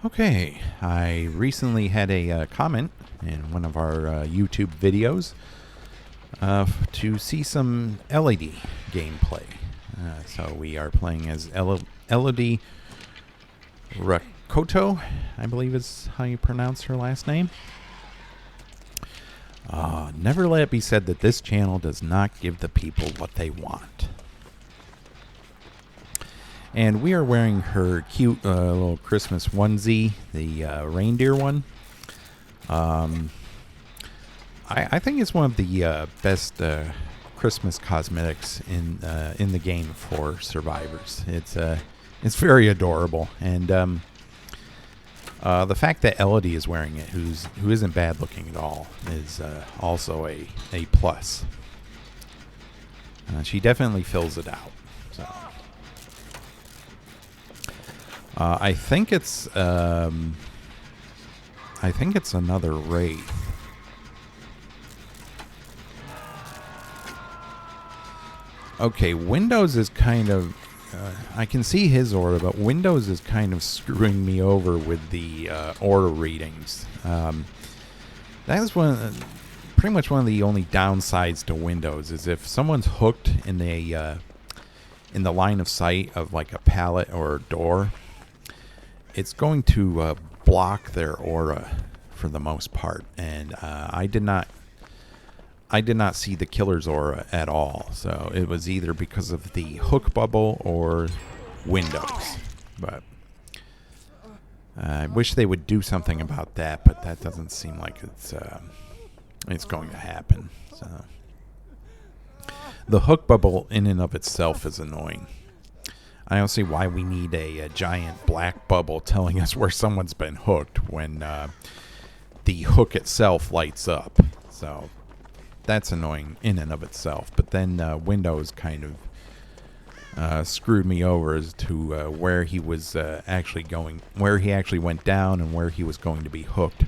Okay, I recently had a comment in one of our YouTube videos to see some Elodie gameplay. So we are playing as Elodie Rakoto, I believe is how you pronounce her last name. Never let it be said that this channel does not give the people what they want. And we are wearing her cute little Christmas onesie, the reindeer one. I think it's one of the best Christmas cosmetics in the game for survivors. It's very adorable, and the fact that Elodie is wearing it, who isn't bad looking at all, is also a plus. She definitely fills it out. So. I think it's another Wraith. Okay, Windows is kind of I can see his aura, but Windows is kind of screwing me over with the aura readings. That is pretty much one of the only downsides to Windows is if someone's hooked in the line of sight of like a pallet or a door. It's going to block their aura for the most part, and I did not see the killer's aura at all. So it was either because of the hook bubble or Windows. But I wish they would do something about that, but that doesn't seem like it's going to happen. So the hook bubble in and of itself is annoying. I don't see why we need a giant black bubble telling us where someone's been hooked when the hook itself lights up. So that's annoying in and of itself. But then Windows kind of screwed me over as to where he was actually going, where he actually went down, and where he was going to be hooked.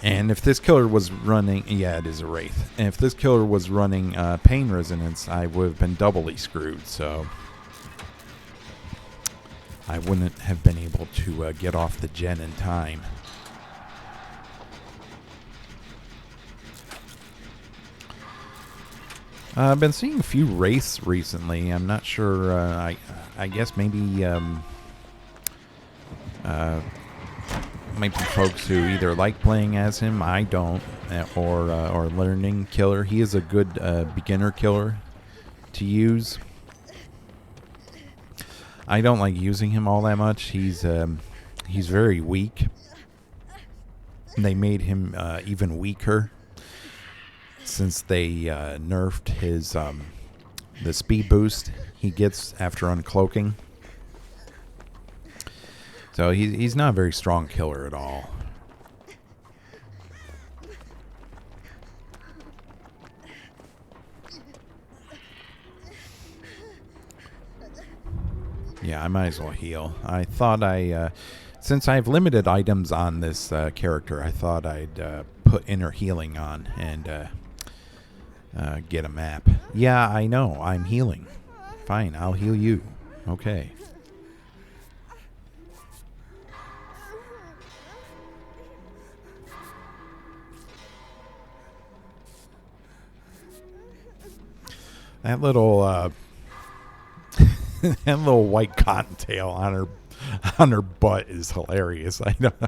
And if this killer was running, yeah, it is a Wraith. And if this killer was running pain resonance, I would have been doubly screwed. So I wouldn't have been able to get off the gen in time. I've been seeing a few Wraiths recently. I'm not sure. I guess maybe might be folks who either like playing as him, I don't, or learning killer. He is a good beginner killer to use. I don't like using him all that much. He's very weak. They made him even weaker since they nerfed his the speed boost he gets after uncloaking. So he's not a very strong killer at all. Yeah, I might as well heal. I thought since I have limited items on this character, I thought I'd put inner healing on and get a map. Yeah, I know. I'm healing. Fine, I'll heal you. Okay. That little that little white cottontail on her butt is hilarious. I don't know.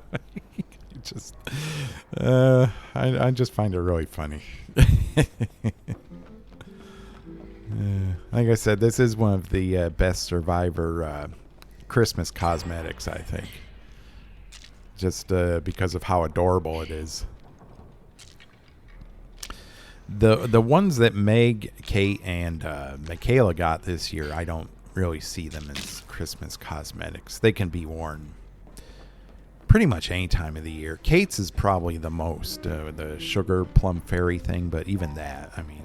I just find it really funny. Like I said, this is one of the best Survivor Christmas cosmetics, I think. Just because of how adorable it is. The ones that Meg, Kate, and Michaela got this year, I don't really see them as Christmas cosmetics. They can be worn pretty much any time of the year. Kate's is probably the most, the sugar plum fairy thing, but even that, I mean,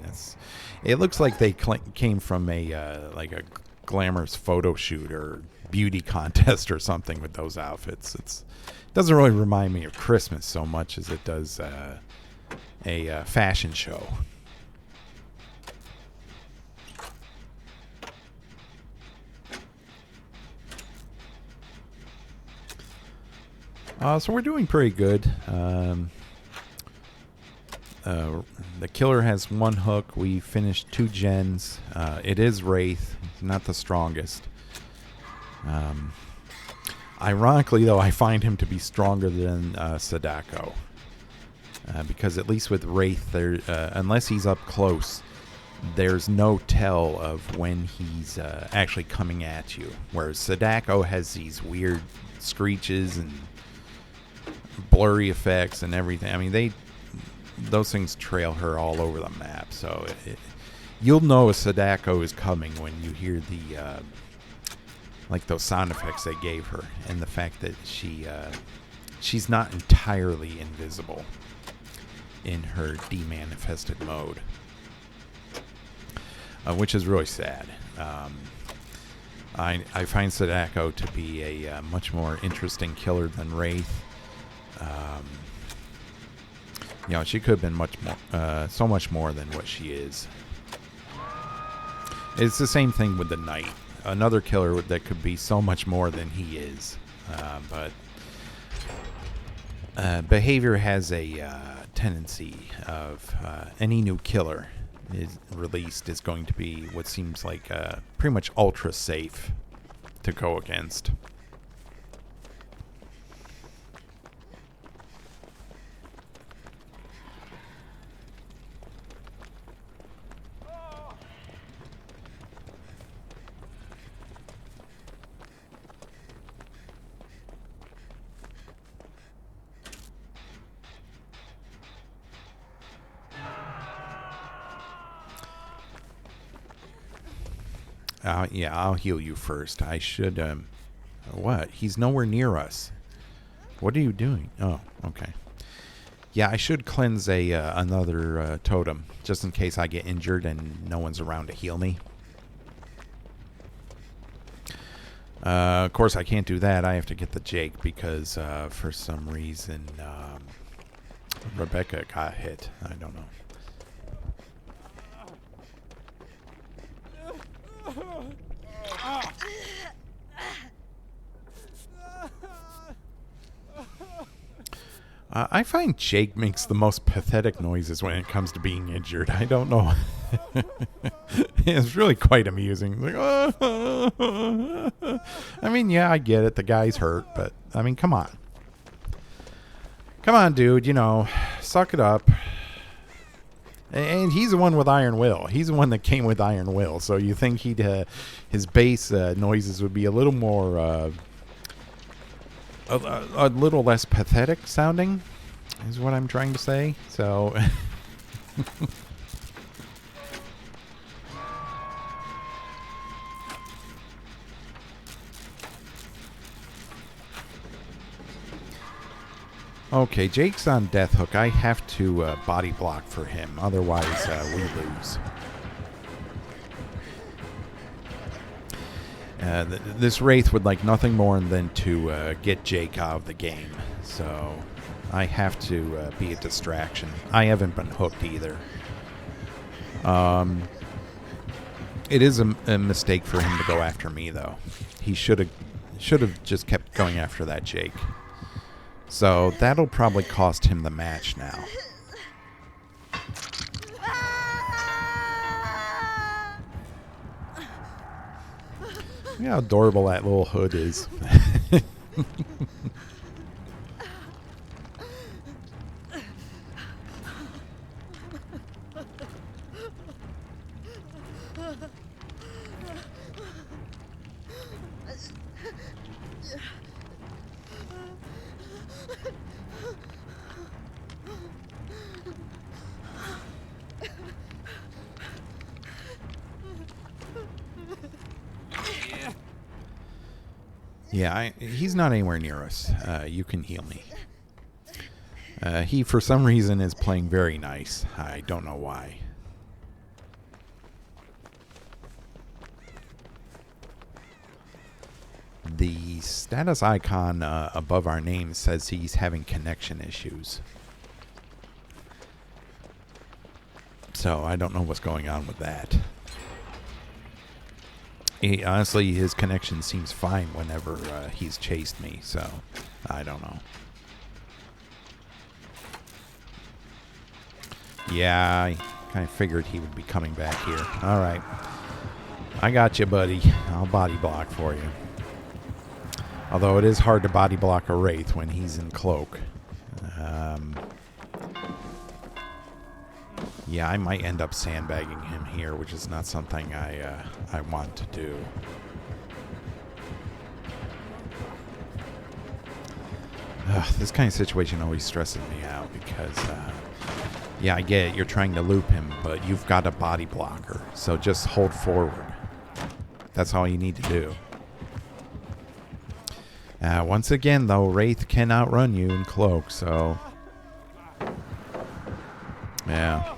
it looks like they came from like a glamorous photo shoot or beauty contest or something with those outfits. It doesn't really remind me of Christmas so much as it does a fashion show. So we're doing pretty good. The killer has 1 hook. We finished 2 gens. It is Wraith. He's not the strongest. Ironically, though, I find him to be stronger than Sadako. Because at least with Wraith, there, unless he's up close, there's no tell of when he's actually coming at you. Whereas Sadako has these weird screeches and blurry effects and everything. I mean, those things trail her all over the map. So you'll know a Sadako is coming when you hear the like those sound effects they gave her, and the fact that she's not entirely invisible in her demanifested mode, which is really sad. I find Sadako to be a much more interesting killer than Wraith. You know, she could have been much more, so much more than what she is. It's the same thing with the Knight. Another killer that could be so much more than he is. But behavior has a tendency of any new killer is released is going to be what seems like pretty much ultra safe to go against. Yeah, I'll heal you first. I should, what? He's nowhere near us. What are you doing? Oh, okay. Yeah, I should cleanse another totem, just in case I get injured and no one's around to heal me. Of course, I can't do that. I have to get the Jake because, for some reason, Rebecca got hit. I don't know. I find Jake makes the most pathetic noises when it comes to being injured. I don't know. It's really quite amusing. Like, I mean, yeah, I get it. The guy's hurt, but I mean, come on. Come on, dude. You know, suck it up. And he's the one with Iron Will. He's the one that came with Iron Will. So you think his bass noises would be a little more, a little less pathetic sounding, is what I'm trying to say. So, okay, Jake's on Death Hook. I have to body block for him, otherwise we lose. This Wraith would like nothing more than to get Jake out of the game, so I have to be a distraction. I haven't been hooked either. It is a mistake for him to go after me, though. He should have just kept going after that Jake. So that'll probably cost him the match now. Look how adorable that little hood is. Yeah, he's not anywhere near us. You can heal me. He, for some reason, is playing very nice. I don't know why. The status icon above our name says he's having connection issues. So I don't know what's going on with that. Honestly, his connection seems fine whenever he's chased me, so I don't know. Yeah, I kind of figured he would be coming back here. All right. I got you, buddy. I'll body block for you. Although it is hard to body block a Wraith when he's in cloak. Yeah, I might end up sandbagging him here, which is not something I want to do. This kind of situation always stresses me out because, yeah, I get it. You're trying to loop him, but you've got a body blocker. So just hold forward. That's all you need to do. Once again, though, Wraith can outrun you in cloak, so... Yeah.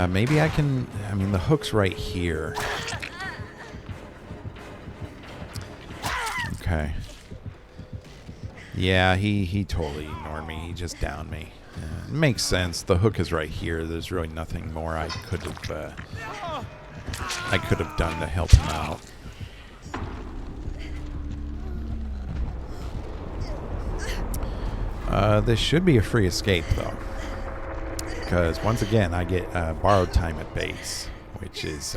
Maybe I can... I mean, the hook's right here. Okay. Yeah, he totally ignored me. He just downed me. It makes sense. The hook is right here. There's really nothing more I could have done to help him out. This should be a free escape, though. Because, once again, I get borrowed time at base, which is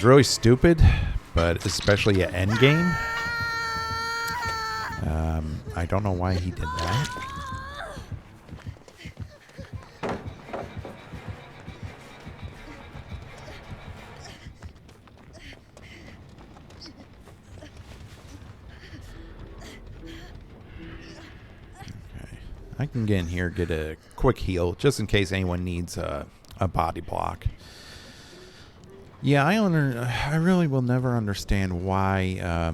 really stupid, but especially at endgame. I don't know why he did that. I can get in here, get a quick heal, just in case anyone needs a body block. Yeah, I really will never understand why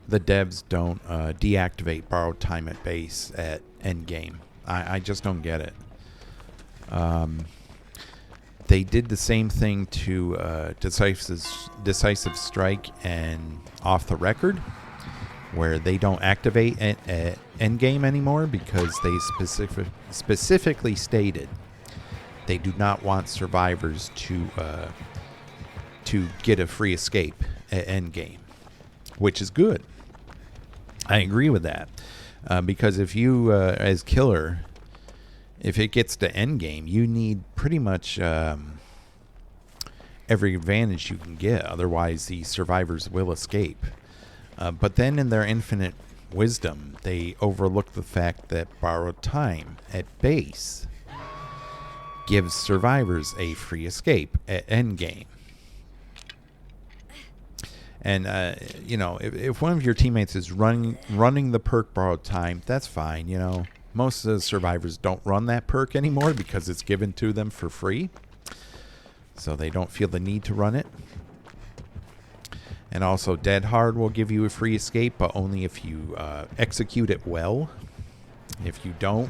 the devs don't deactivate borrowed time at base at endgame. I just don't get it. They did the same thing to Decisive Strike and Off the Record, where they don't activate at endgame anymore because they specifically stated they do not want survivors to get a free escape at endgame, which is good. I agree with that, because if you, as killer, if it gets to endgame, you need pretty much every advantage you can get. Otherwise, the survivors will escape. But then in their infinite wisdom, they overlook the fact that borrowed time at base gives survivors a free escape at endgame. And, you know, if one of your teammates is running the perk borrowed time, that's fine. You know, most of the survivors don't run that perk anymore because it's given to them for free. So they don't feel the need to run it. And also, Dead Hard will give you a free escape, but only if you execute it well. If you don't,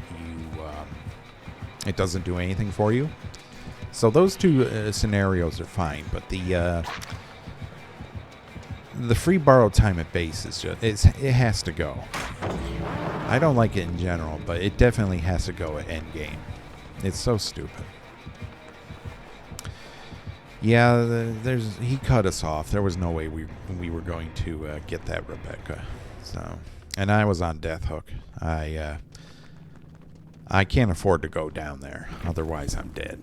it doesn't do anything for you. So those two scenarios are fine, but the free borrowed time at base is just it has to go. I don't like it in general, but it definitely has to go at endgame. It's so stupid. Yeah, he cut us off. There was no way we were going to get that Rebecca. So, and I was on death hook. I can't afford to go down there. Otherwise, I'm dead.